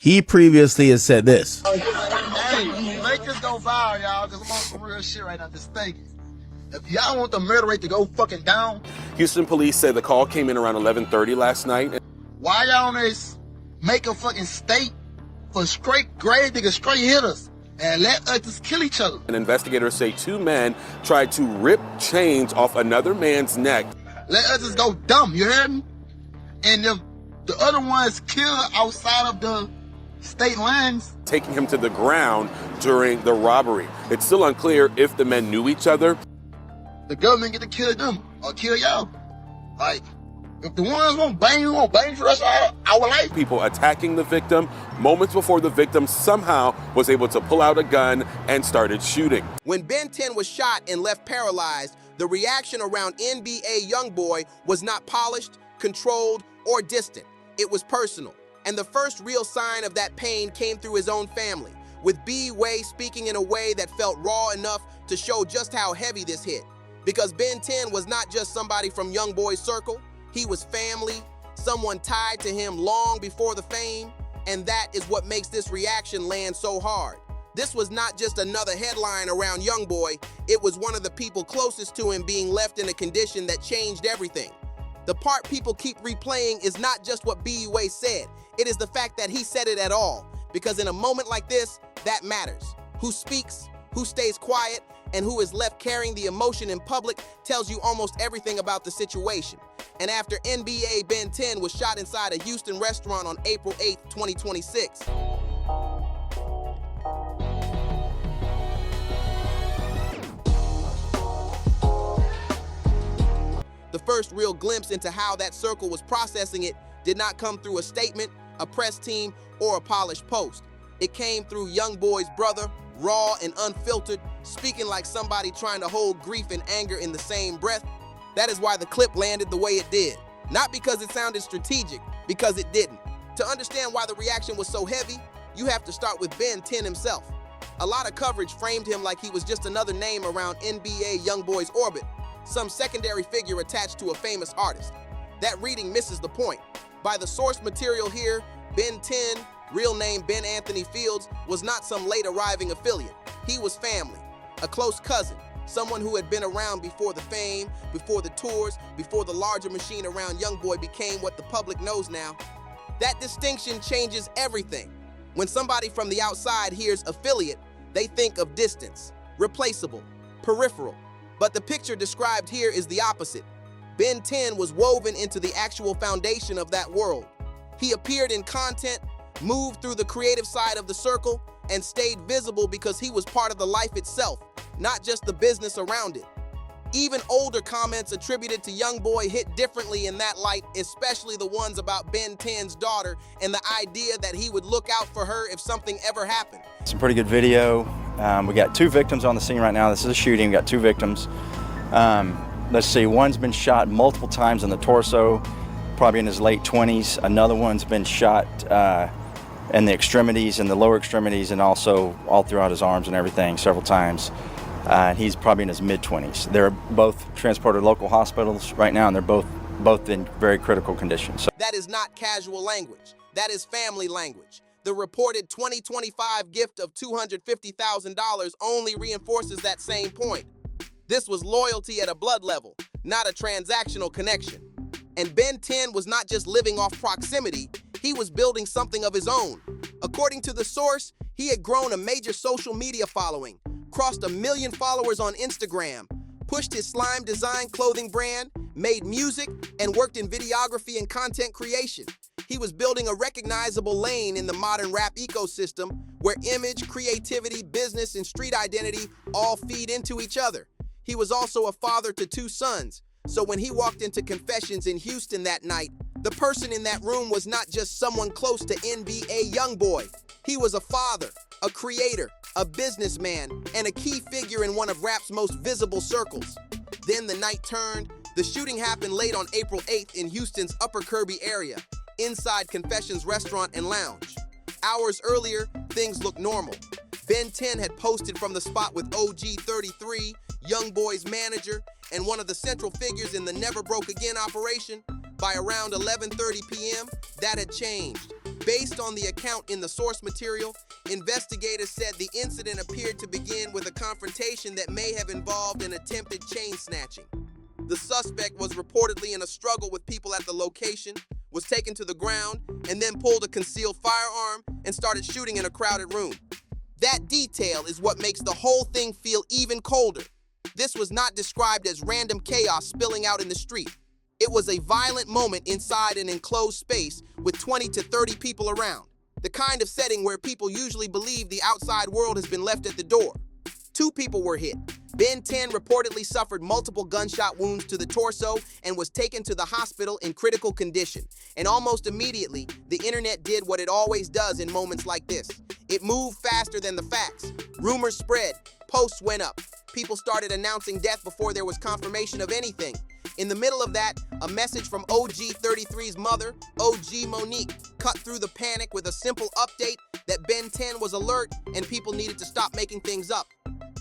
He previously has said this. Hey, make this go viral, y'all, because I'm on some real shit right now. Just thinking. If y'all want the murder rate to go fucking down. Houston police say the call came in around 11:30 last night. Why y'all on this make a fucking state for straight grave niggas, straight hitters, and let us just kill each other? And investigators say two men tried to rip chains off another man's neck. Let us just go dumb, you heard me? And if the other ones killed outside of the state lines, taking him to the ground during the robbery. It's still unclear if the men knew each other. the government get to kill them or kill y'all. Like, if the ones won't bang you, won't bang for us our life. People attacking the victim moments before the victim somehow was able to pull out a gun and started shooting. When Ben 10 was shot and left paralyzed, the reaction around NBA YoungBoy was not polished, controlled, or distant. It was personal. And the first real sign of that pain came through his own family, with B-Way speaking in a way that felt raw enough to show just how heavy this hit. Because Ben 10 was not just somebody from YoungBoy's circle, he was family, someone tied to him long before the fame, and that is what makes this reaction land so hard. This was not just another headline around YoungBoy, it was one of the people closest to him being left in a condition that changed everything. The part people keep replaying is not just what B-Way said, it is the fact that he said it at all. Because in a moment like this, that matters. Who speaks, who stays quiet, and who is left carrying the emotion in public tells you almost everything about the situation. And after NBA Ben 10 was shot inside a Houston restaurant on April 8, 2026. The first real glimpse into how that circle was processing it did not come through a statement, a press team, or a polished post. It came through YoungBoy's brother, raw and unfiltered, speaking like somebody trying to hold grief and anger in the same breath. That is why the clip landed the way it did. Not because it sounded strategic, because it didn't. To understand why the reaction was so heavy, you have to start with Ben 10 himself. A lot of coverage framed him like he was just another name around NBA YoungBoy's orbit, some secondary figure attached to a famous artist. That reading misses the point. By the source material here, Ben 10, real name Ben Anthony Fields, was not some late arriving affiliate. He was family, a close cousin, someone who had been around before the fame, before the tours, before the larger machine around YoungBoy became what the public knows now. That distinction changes everything. When somebody from the outside hears affiliate, they think of distance, replaceable, peripheral. But the picture described here is the opposite. Ben 10 was woven into the actual foundation of that world. He appeared in content, moved through the creative side of the circle, and stayed visible because he was part of the life itself, not just the business around it. Even older comments attributed to YoungBoy hit differently in that light, especially the ones about Ben 10's daughter and the idea that he would look out for her if something ever happened. Some pretty good video. We got 2 victims on the scene right now. This is a shooting. We got 2 victims. Let's see, one's been shot multiple times in the torso, probably in his late 20s. Another one's been shot in the extremities, in the lower extremities, and also all throughout his arms and everything several times. He's probably in his mid-20s. They're both transported to local hospitals right now, and they're both in very critical condition. So that is not casual language. That is family language. The reported 2025 gift of $250,000 only reinforces that same point. This was loyalty at a blood level, not a transactional connection. And Ben 10 was not just living off proximity, he was building something of his own. According to the source, he had grown a major social media following, crossed 1 million followers on Instagram, pushed his slime design clothing brand, made music, and worked in videography and content creation. He was building a recognizable lane in the modern rap ecosystem where image, creativity, business, and street identity all feed into each other. He was also a father to 2 sons, so when he walked into Confessions in Houston that night, the person in that room was not just someone close to NBA YoungBoy. He was a father, a creator, a businessman, and a key figure in one of rap's most visible circles. Then the night turned. The shooting happened late on April 8th in Houston's Upper Kirby area, inside Confessions restaurant and lounge. Hours earlier, things looked normal. Ben 10 had posted from the spot with OG 33, YoungBoy's manager, and one of the central figures in the Never Broke Again operation. By around 11:30 p.m., that had changed. Based on the account in the source material, investigators said the incident appeared to begin with a confrontation that may have involved an attempted chain snatching. The suspect was reportedly in a struggle with people at the location, was taken to the ground, and then pulled a concealed firearm and started shooting in a crowded room. That detail is what makes the whole thing feel even colder. This was not described as random chaos spilling out in the street. It was a violent moment inside an enclosed space with 20 to 30 people around, the kind of setting where people usually believe the outside world has been left at the door. 2 people were hit. Ben 10 reportedly suffered multiple gunshot wounds to the torso and was taken to the hospital in critical condition. And almost immediately, the internet did what it always does in moments like this. It moved faster than the facts. Rumors spread. Posts went up. People started announcing death before there was confirmation of anything. In the middle of that, a message from OG33's mother, OG Monique, cut through the panic with a simple update that Ben 10 was alert and people needed to stop making things up.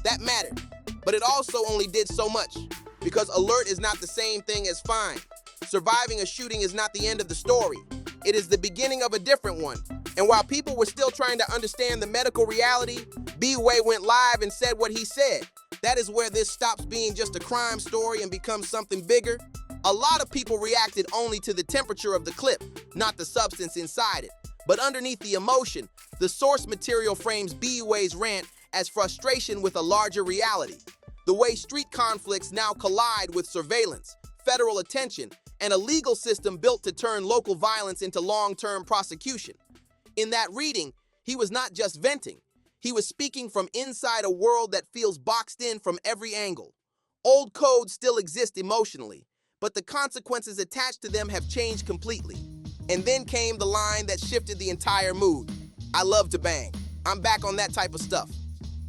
That mattered, but it also only did so much, because alert is not the same thing as fine. Surviving a shooting is not the end of the story. It is the beginning of a different one. And while people were still trying to understand the medical reality, B-Way went live and said what he said. That is where this stops being just a crime story and becomes something bigger. A lot of people reacted only to the temperature of the clip, not the substance inside it. But underneath the emotion, the source material frames B-Way's rant as frustration with a larger reality. The way street conflicts now collide with surveillance, federal attention, and a legal system built to turn local violence into long-term prosecution. In that reading, he was not just venting. He was speaking from inside a world that feels boxed in from every angle. Old codes still exist emotionally, but the consequences attached to them have changed completely. And then came the line that shifted the entire mood. I love to bang. I'm back on that type of stuff.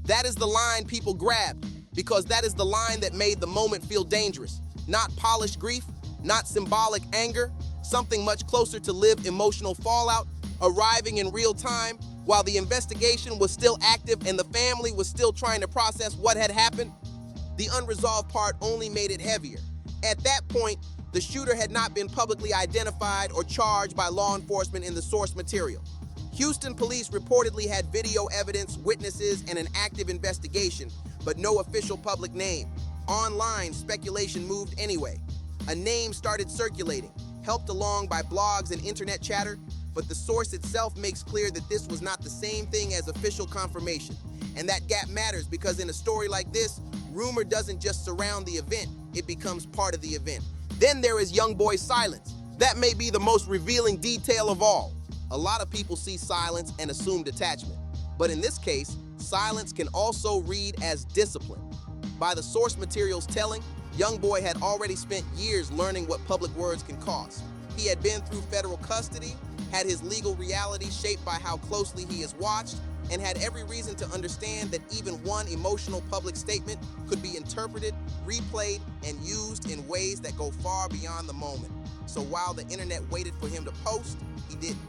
That is the line people grabbed, because that is the line that made the moment feel dangerous. Not polished grief, not symbolic anger, something much closer to lived emotional fallout, arriving in real time, while the investigation was still active and the family was still trying to process what had happened. The unresolved part only made it heavier. At that point, the shooter had not been publicly identified or charged by law enforcement in the source material. Houston police reportedly had video evidence, witnesses, and an active investigation, but no official public name. Online, speculation moved anyway. A name started circulating, helped along by blogs and internet chatter, but the source itself makes clear that this was not the same thing as official confirmation. And that gap matters because in a story like this, rumor doesn't just surround the event, it becomes part of the event. Then there is YoungBoy's silence. That may be the most revealing detail of all. A lot of people see silence and assume detachment. But in this case, silence can also read as discipline. By the source material's telling, YoungBoy had already spent years learning what public words can cost. He had been through federal custody, had his legal reality shaped by how closely he is watched, and had every reason to understand that even one emotional public statement could be interpreted, replayed, and used in ways that go far beyond the moment. So while the internet waited for him to post, he didn't.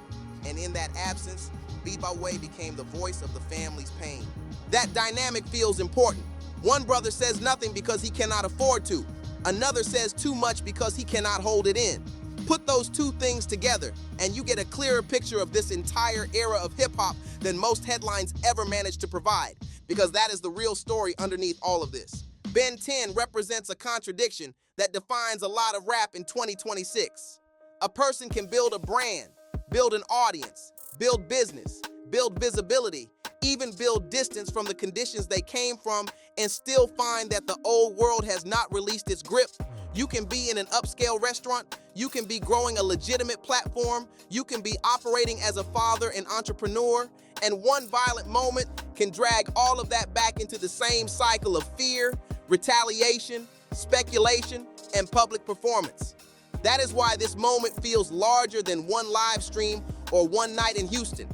And in that absence, B-Way became the voice of the family's pain. That dynamic feels important. One brother says nothing because he cannot afford to. Another says too much because he cannot hold it in. Put those two things together, and you get a clearer picture of this entire era of hip-hop than most headlines ever managed to provide, because that is the real story underneath all of this. Ben 10 represents a contradiction that defines a lot of rap in 2026. A person can build a brand, build an audience, build business, build visibility, even build distance from the conditions they came from, and still find that the old world has not released its grip. You can be in an upscale restaurant, you can be growing a legitimate platform, you can be operating as a father and entrepreneur, and one violent moment can drag all of that back into the same cycle of fear, retaliation, speculation, and public performance. That is why this moment feels larger than one live stream or one night in Houston.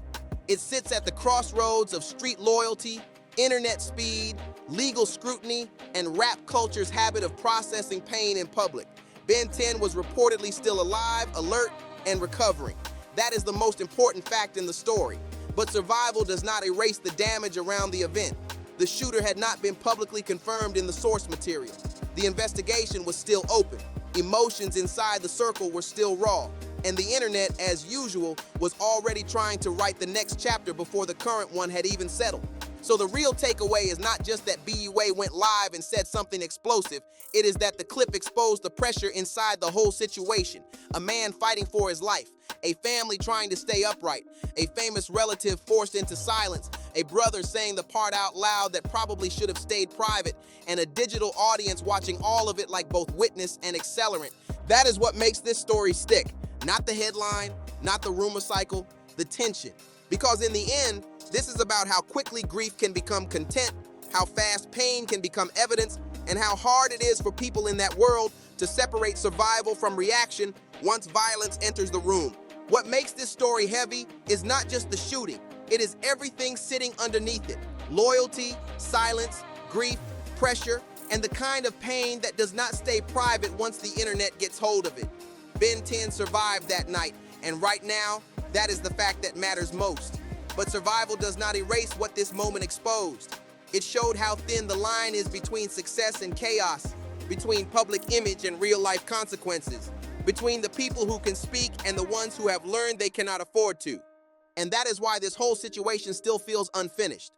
It sits at the crossroads of street loyalty, internet speed, legal scrutiny, and rap culture's habit of processing pain in public. Ben 10 was reportedly still alive, alert, and recovering. That is the most important fact in the story. But survival does not erase the damage around the event. The shooter had not been publicly confirmed in the source material. The investigation was still open. Emotions inside the circle were still raw. And the internet, as usual, was already trying to write the next chapter before the current one had even settled. So the real takeaway is not just that BUA went live and said something explosive, it is that the clip exposed the pressure inside the whole situation. A man fighting for his life, a family trying to stay upright, a famous relative forced into silence, a brother saying the part out loud that probably should have stayed private, and a digital audience watching all of it like both witness and accelerant. That is what makes this story stick. Not the headline, not the rumor cycle, the tension. Because in the end, this is about how quickly grief can become content, how fast pain can become evidence, and how hard it is for people in that world to separate survival from reaction once violence enters the room. What makes this story heavy is not just the shooting, it is everything sitting underneath it. Loyalty, silence, grief, pressure, and the kind of pain that does not stay private once the internet gets hold of it. Ben 10 survived that night, and right now, that is the fact that matters most. But survival does not erase what this moment exposed. It showed how thin the line is between success and chaos, between public image and real-life consequences, between the people who can speak and the ones who have learned they cannot afford to. And that is why this whole situation still feels unfinished.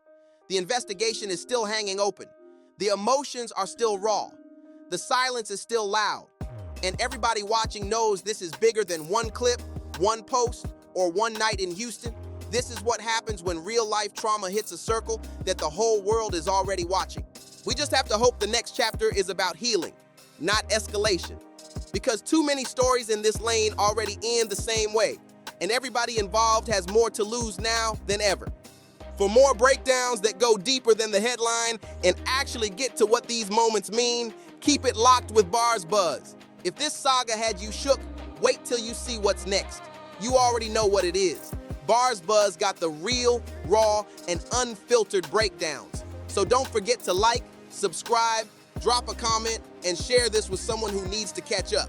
The investigation is still hanging open. The emotions are still raw. The silence is still loud. And everybody watching knows this is bigger than one clip, one post, or one night in Houston. This is what happens when real-life trauma hits a circle that the whole world is already watching. We just have to hope the next chapter is about healing, not escalation. Because too many stories in this lane already end the same way, and everybody involved has more to lose now than ever. For more breakdowns that go deeper than the headline and actually get to what these moments mean, keep it locked with BarzBuzz. If this saga had you shook, wait till you see what's next. You already know what it is. BarzBuzz got the real, raw, and unfiltered breakdowns. So don't forget to like, subscribe, drop a comment, and share this with someone who needs to catch up.